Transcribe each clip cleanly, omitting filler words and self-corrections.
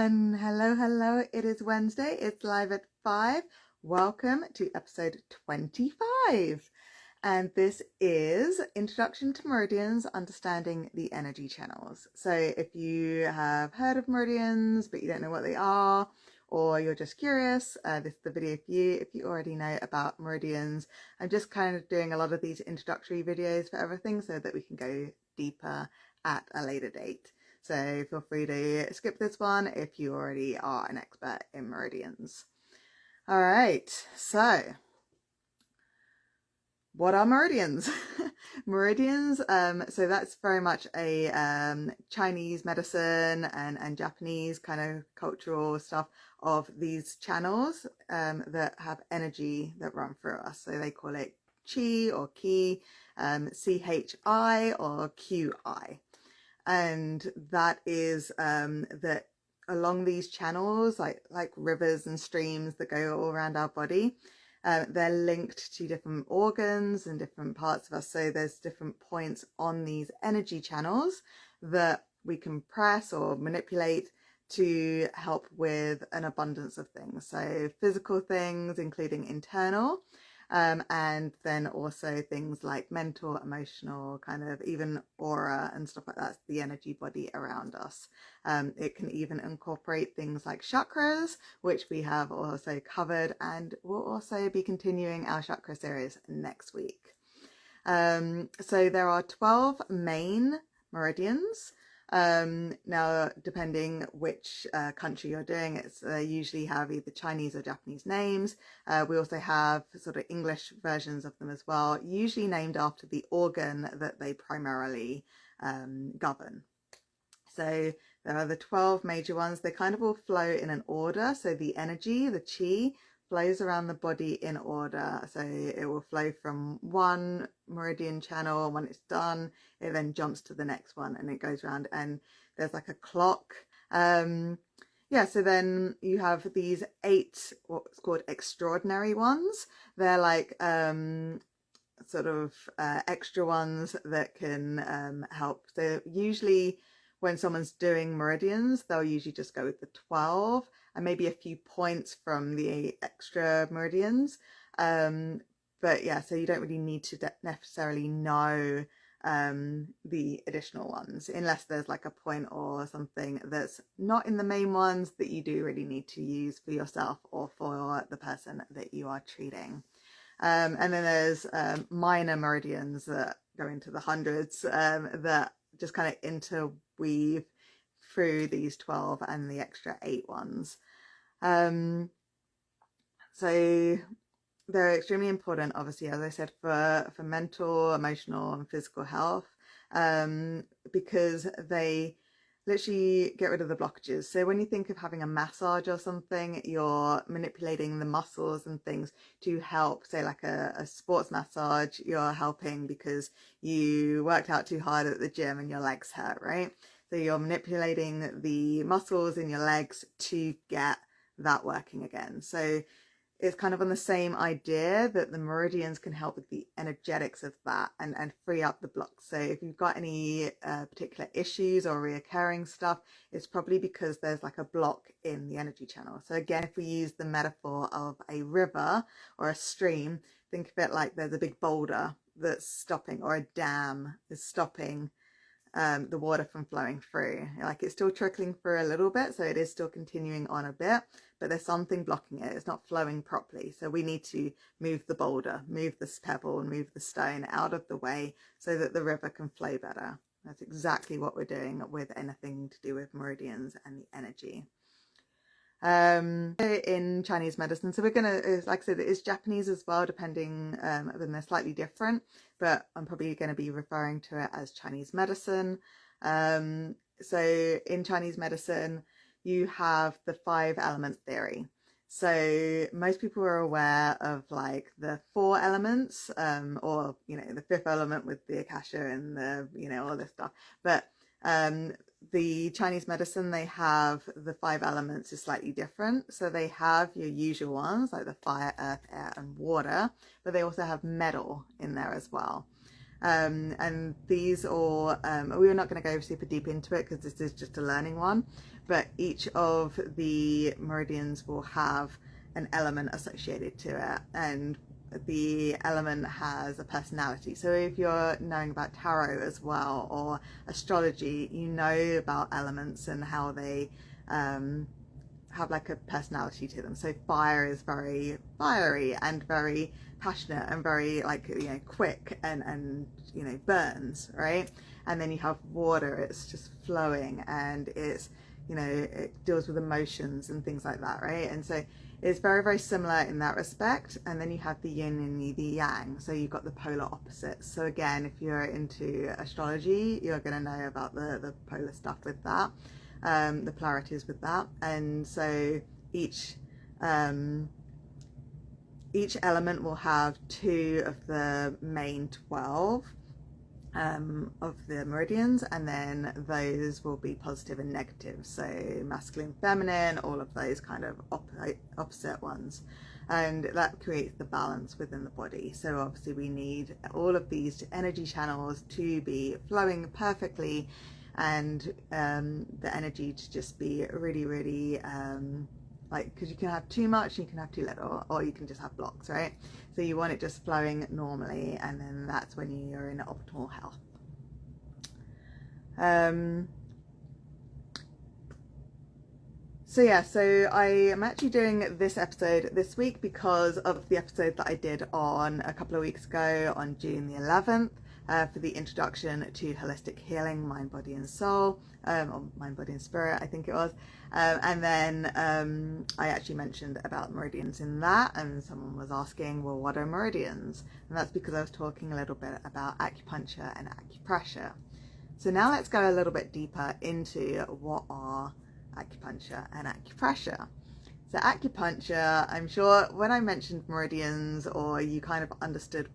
everyone. Hello. It is Wednesday. It's live at 5. Welcome to episode 25. And this is Introduction to Meridians, Understanding the Energy Channels. So if you have heard of meridians, but you don't know what they are, or you're just curious, this is the video for you. If you already know about meridians, I'm just kind of doing a lot of these introductory videos for everything so that we can go deeper at a later date. So feel free to skip this one if you already are an expert in meridians. All right, so what are meridians? Meridians, so that's very much a Chinese medicine and Japanese kind of cultural stuff of these channels that have energy that run through us. So they call it chi or ki, chi or qi. And that is that along these channels, like rivers and streams that go all around our body, they're linked to different organs and different parts of us. So there's different points on these energy channels that we can press or manipulate to help with an abundance of things. So physical things, including internal, and then also things like mental, emotional, kind of even aura and stuff like that, the energy body around us. It can even incorporate things like chakras, which we have also covered, and we'll also be continuing our chakra series next week. So there are 12 main meridians. Now, depending which country you're doing, it's usually have either Chinese or Japanese names. We also have sort of English versions of them as well, usually named after the organ that they primarily govern. So there are the 12 major ones. They kind of all flow in an order. So the energy, the chi, flows around the body in order. So it will flow from one meridian channel, and when it's done, it then jumps to the next one and it goes around, and there's like a clock. So then you have these 8 what's called extraordinary ones. They're like sort of extra ones that can help. So usually when someone's doing meridians, they'll usually just go with the 12 and maybe a few points from the extra meridians. But yeah, so you don't really need to necessarily know the additional ones, unless there's like a point or something that's not in the main ones that you do really need to use for yourself or for the person that you are treating. And then there's minor meridians that go into the hundreds that just kind of interweave through these 12 and the extra 8 ones. So they're extremely important, obviously, as I said, for mental, emotional and physical health, because they literally get rid of the blockages. So when you think of having a massage or something, you're manipulating the muscles and things to help. Say like a sports massage, you're helping because you worked out too hard at the gym and your legs hurt, right? So you're manipulating the muscles in your legs to get that working again. So it's kind of on the same idea that the meridians can help with the energetics of that and free up the blocks. So if you've got any particular issues or reoccurring stuff, it's probably because there's like a block in the energy channel. So again, if we use the metaphor of a river or a stream, think of it like there's a big boulder that's stopping, or a dam is stopping the water from flowing through. Like it's still trickling through a little bit, so it is still continuing on a bit, but there's something blocking it. It's not flowing properly. So we need to move the boulder, move this pebble and move the stone out of the way so that the river can flow better. That's exactly what we're doing with anything to do with meridians and the energy. In Chinese medicine, so we're gonna, like I said, it is Japanese as well, depending, then they're slightly different, but I'm probably going to be referring to it as Chinese medicine. So in Chinese medicine, you have the 5 element theory. So most people are aware of like the 4 elements, or the 5th element with the Akasha and the all this stuff, but the Chinese medicine, they have the 5 elements is slightly different. So they have your usual ones like the fire, earth, air and water, but they also have metal in there as well. And these all, we're not going to go super deep into it because this is just a learning one, but each of the meridians will have an element associated to it, and the element has a personality. So if you're knowing about tarot as well, or astrology, you know about elements and how they have like a personality to them. So fire is very fiery and very passionate and very like, you know, quick and you know, burns, right? And then you have water, it's just flowing, and it's, you know, it deals with emotions and things like that, right? And so it's very, very similar in that respect. And then you have the yin and the yang, so you've got the polar opposites. So again, if you're into astrology, you're going to know about the polar stuff with that, the polarities with that. And so each element will have 2 of the main 12 of the meridians, and then those will be positive and negative, so masculine, feminine, all of those kind of opposite ones, and that creates the balance within the body. So obviously we need all of these energy channels to be flowing perfectly, and the energy to just be really, really like, because you can have too much, you can have too little, or you can just have blocks, right? So you want it just flowing normally, and then that's when you're in optimal health. So yeah, so I am actually doing this episode this week because of the episode that I did on a couple of weeks ago on June the 11th. For the introduction to holistic healing, mind, body and soul, or mind, body and spirit, I think it was. And then I actually mentioned about meridians in that, and someone was asking, well, what are meridians? And that's because I was talking a little bit about acupuncture and acupressure. So now let's go a little bit deeper into what are acupuncture and acupressure. So acupuncture, I'm sure when I mentioned meridians, or you kind of understood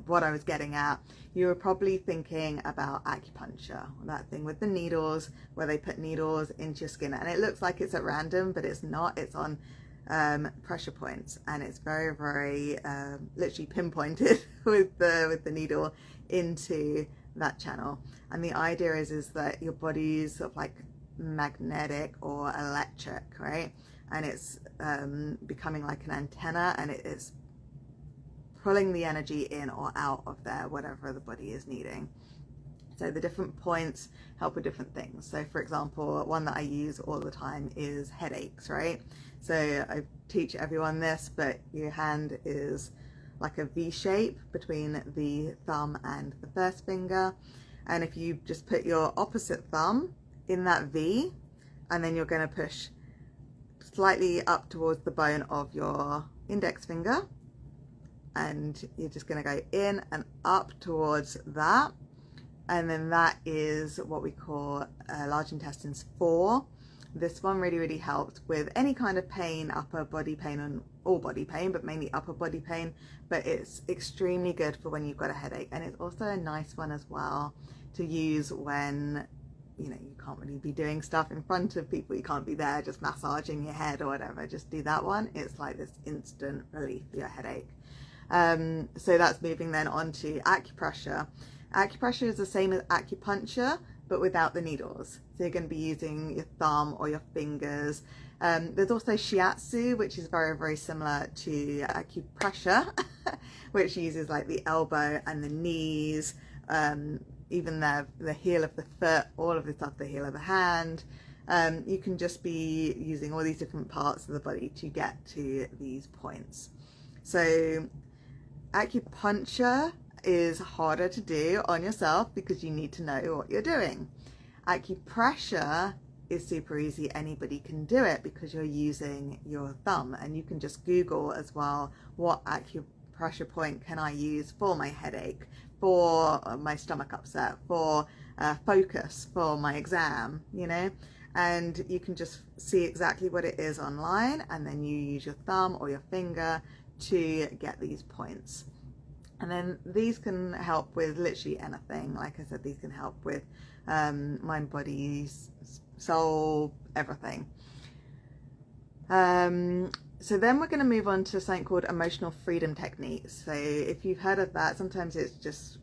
what I was getting at, you were probably thinking about acupuncture, that thing with the needles where they put needles into your skin, and it looks like it's at random, but it's not. It's on pressure points, and it's very, very literally pinpointed with the needle into that channel. And the idea is that your body's sort of like magnetic or electric, right? And it's becoming like an antenna, and it's pulling the energy in or out of there, whatever the body is needing. So the different points help with different things. So for example, one that I use all the time is headaches, right? So I teach everyone this, but your hand is like a V shape between the thumb and the first finger. And if you just put your opposite thumb in that V, and then you're going to push slightly up towards the bone of your index finger, and you're just going to go in and up towards that, and then that is what we call large intestines 4. This one really, really helps with any kind of pain, upper body pain and all body pain, but mainly upper body pain. But it's extremely good for when you've got a headache, and it's also a nice one as well to use when, you know, you can't really be doing stuff in front of people, you can't be there just massaging your head or whatever. Just do that one. It's like this instant relief for your headache. So that's moving then on to acupressure. Acupressure is the same as acupuncture, but without the needles. So you're going to be using your thumb or your fingers. There's also shiatsu, which is very, very similar to acupressure, which uses like the elbow and the knees, even the heel of the foot, all of the stuff, the heel of the hand. You can just be using all these different parts of the body to get to these points. So acupuncture is harder to do on yourself because you need to know what you're doing. Acupressure is super easy. Anybody can do it because you're using your thumb, and you can just Google as well, what acupressure point can I use for my headache, for my stomach upset, for focus, for my exam, you know, and you can just see exactly what it is online, and then you use your thumb or your finger to get these points. And then these can help with literally anything. Like I said, these can help with mind, body, soul, everything. So then we're going to move on to something called emotional freedom techniques. So if you've heard of that, sometimes it's just,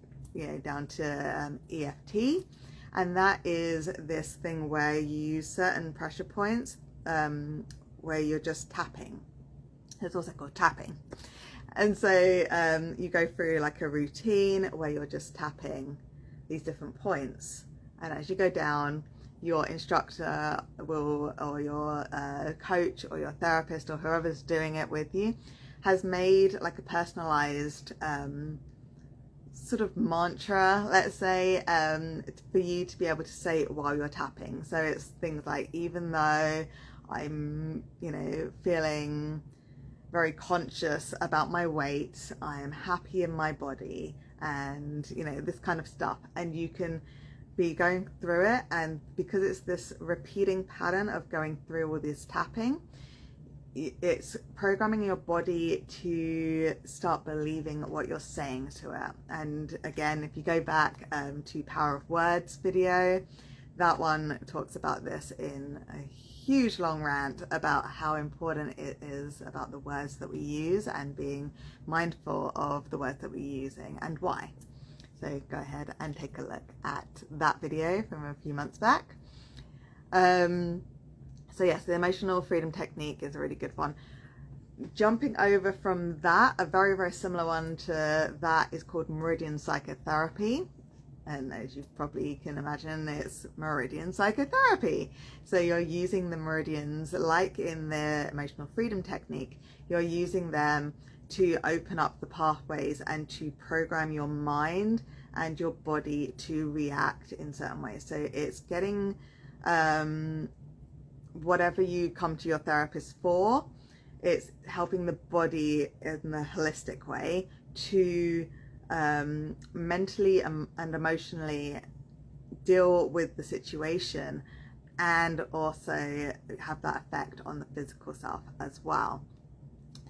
down to EFT, and that is this thing where you use certain pressure points where you're just tapping. It's also called tapping. And so you go through like a routine where you're just tapping these different points, and as you go down, your instructor will, or your coach or your therapist or whoever's doing it with you, has made like a personalized sort of mantra, let's say, for you to be able to say it while you're tapping. So it's things like, even though I'm, feeling very conscious about my weight, I am happy in my body, and this kind of stuff. And you can be going through it, and because it's this repeating pattern of going through all this tapping, it's programming your body to start believing what you're saying to it. And again, if you go back to Power of Words video, that one talks about this in a huge long rant about how important it is about the words that we use and being mindful of the words that we're using and why. So go ahead and take a look at that video from a few months back. So yes, the emotional freedom technique is a really good one. Jumping over from that, a very, very similar one to that is called Meridian Psychotherapy. And as you probably can imagine, it's Meridian Psychotherapy. So you're using the meridians, like in the emotional freedom technique, you're using them to open up the pathways and to program your mind and your body to react in certain ways. So it's getting whatever you come to your therapist for, it's helping the body in a holistic way to mentally and emotionally deal with the situation, and also have that effect on the physical self as well.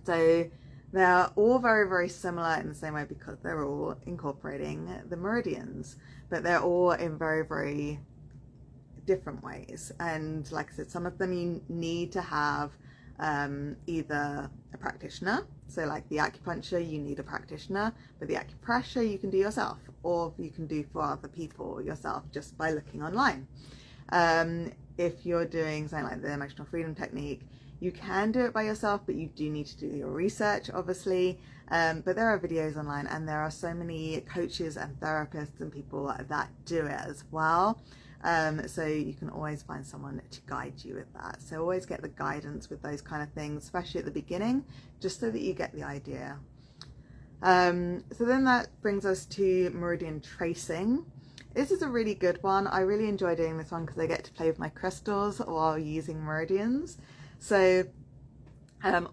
So they're all very, very similar in the same way because they're all incorporating the meridians, but they're all in very, very different ways. And like I said, some of them you need to have either a practitioner, so like the acupuncture you need a practitioner, but the acupressure you can do yourself, or you can do for other people yourself just by looking online. If you're doing something like the emotional freedom technique, you can do it by yourself, but you do need to do your research, obviously. But there are videos online, and there are so many coaches and therapists and people that do it as well. So you can always find someone to guide you with that. So always get the guidance with those kind of things, especially at the beginning, just so that you get the idea. So then that brings us to Meridian Tracing. This is a really good one. I really enjoy doing this one because I get to play with my crystals while using meridians. So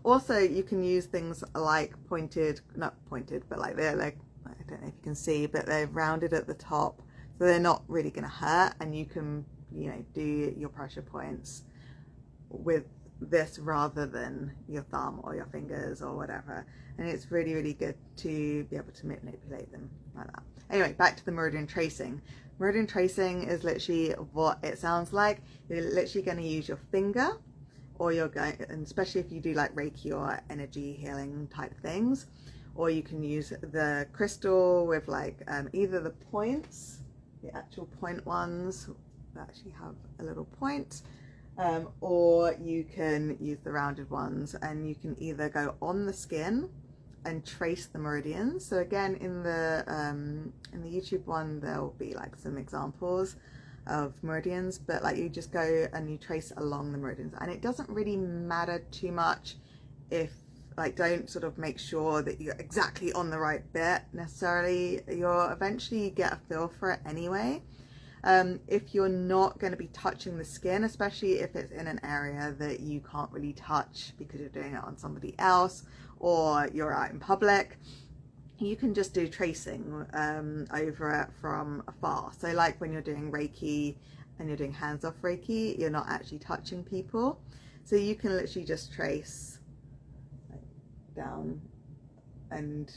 also you can use things like not pointed, but like they're like, I don't know if you can see, but they're rounded at the top. So they're not really going to hurt, and you can, do your pressure points with this rather than your thumb or your fingers or whatever. And it's really, really good to be able to manipulate them like that. Anyway, back to the Meridian Tracing. Meridian Tracing is literally what it sounds like. You're literally going to use your finger, or you're going, and especially if you do like Reiki or energy healing type things, or you can use the crystal with like either the points, the actual point ones that actually have a little point, or you can use the rounded ones, and you can either go on the skin and trace the meridians. So again, in the YouTube one, there'll be like some examples of meridians, but like you just go and you trace along the meridians, and it doesn't really matter too much if don't sort of make sure that you're exactly on the right bit necessarily. You'll eventually get a feel for it anyway. If you're not going to be touching the skin, especially if it's in an area that you can't really touch because you're doing it on somebody else or you're out in public, you can just do tracing over it from afar. So like when you're doing Reiki and you're doing hands-off Reiki, you're not actually touching people. So you can literally just trace down and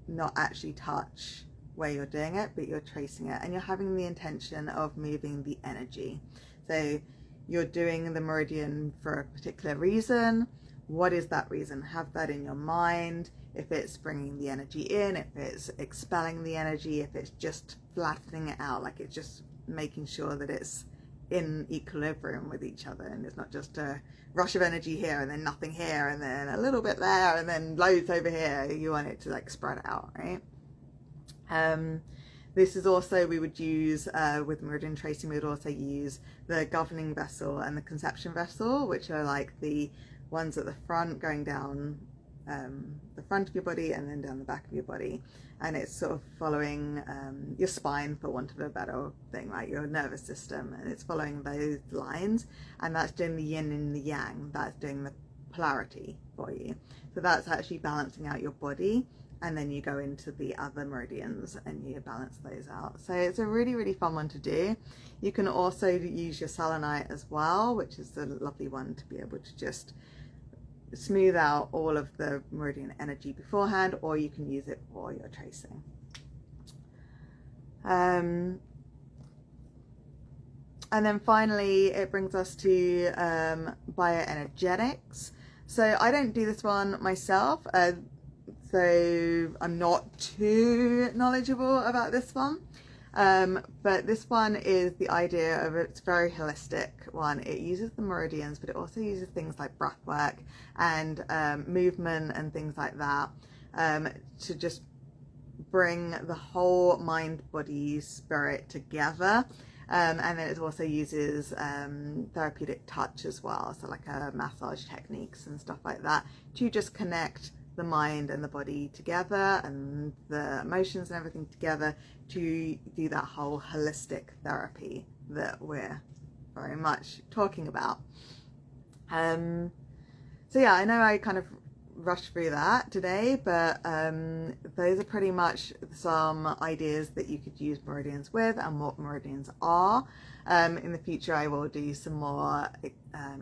not actually touch where you're doing it, but you're tracing it, and you're having the intention of moving the energy. So you're doing the meridian for a particular reason, what is that reason? Have that in your mind. If it's bringing the energy in, if it's expelling the energy, if it's just flattening it out, like it's just making sure that it's in equilibrium with each other and it's not just a rush of energy here and then nothing here and then a little bit there and then loads over here. You want it to like spread out, right? This is also, we would use with Meridian Tracing, we would also use the governing vessel and the conception vessel, which are like the ones at the front going down the front of your body and then down the back of your body, and it's sort of following your spine, for want of a better thing, like your nervous system, and it's following those lines, and that's doing the yin and the yang, that's doing the polarity for you. So that's actually balancing out your body, and then you go into the other meridians and you balance those out. So it's a really, really fun one to do. You can also use your selenite as well, which is a lovely one to be able to just smooth out all of the meridian energy beforehand, or you can use it for your tracing. And then finally it brings us to bioenergetics. So I don't do this one myself, so I'm not too knowledgeable about this one. But this one is the idea of, it's very holistic one. It uses the meridians, but it also uses things like breath work and movement and things like that, to just bring the whole mind, body, spirit together. And then it also uses therapeutic touch as well, so like massage techniques and stuff like that, to just connect the mind and the body together and the emotions and everything together, to do that whole holistic therapy that we're very much talking about. So yeah, I know I kind of rushed through that today, but those are pretty much some ideas that you could use meridians with and what meridians are. In the future I will do some more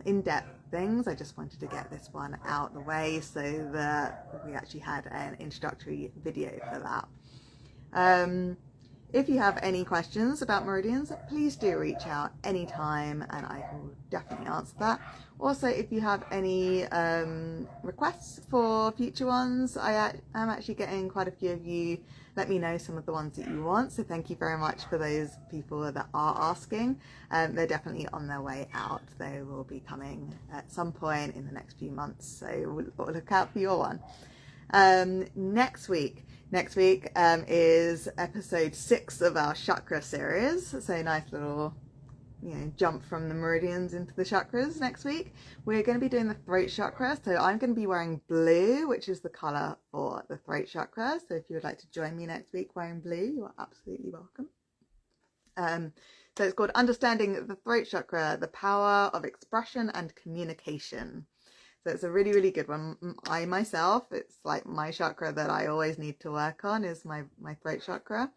in-depth things. I just wanted to get this one out the way so that we actually had an introductory video for that. If you have any questions about meridians, please do reach out anytime and I will definitely answer that. Also, if you have any requests for future ones, I am actually getting quite a few of you. Let me know some of the ones that you want. So thank you very much for those people that are asking. They're definitely on their way out. They will be coming at some point in the next few months. So we'll look out for your one. Next week is episode 6 of our chakra series. So nice little, jump from the meridians into the chakras next week. We're going to be doing the throat chakra. So I'm going to be wearing blue, which is the color for the throat chakra. So if you would like to join me next week wearing blue, you are absolutely welcome. So it's called Understanding the Throat Chakra, the Power of Expression and Communication. So it's a really, really good one. I myself, it's like my chakra that I always need to work on is my throat chakra.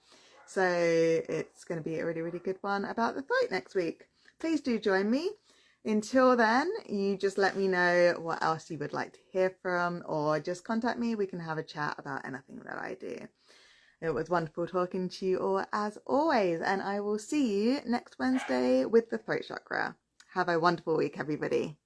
So it's going to be a really, really good one about the throat next week. Please do join me. Until then, you just let me know what else you would like to hear from, or just contact me. We can have a chat about anything that I do. It was wonderful talking to you all as always, and I will see you next Wednesday with the throat chakra. Have a wonderful week, everybody.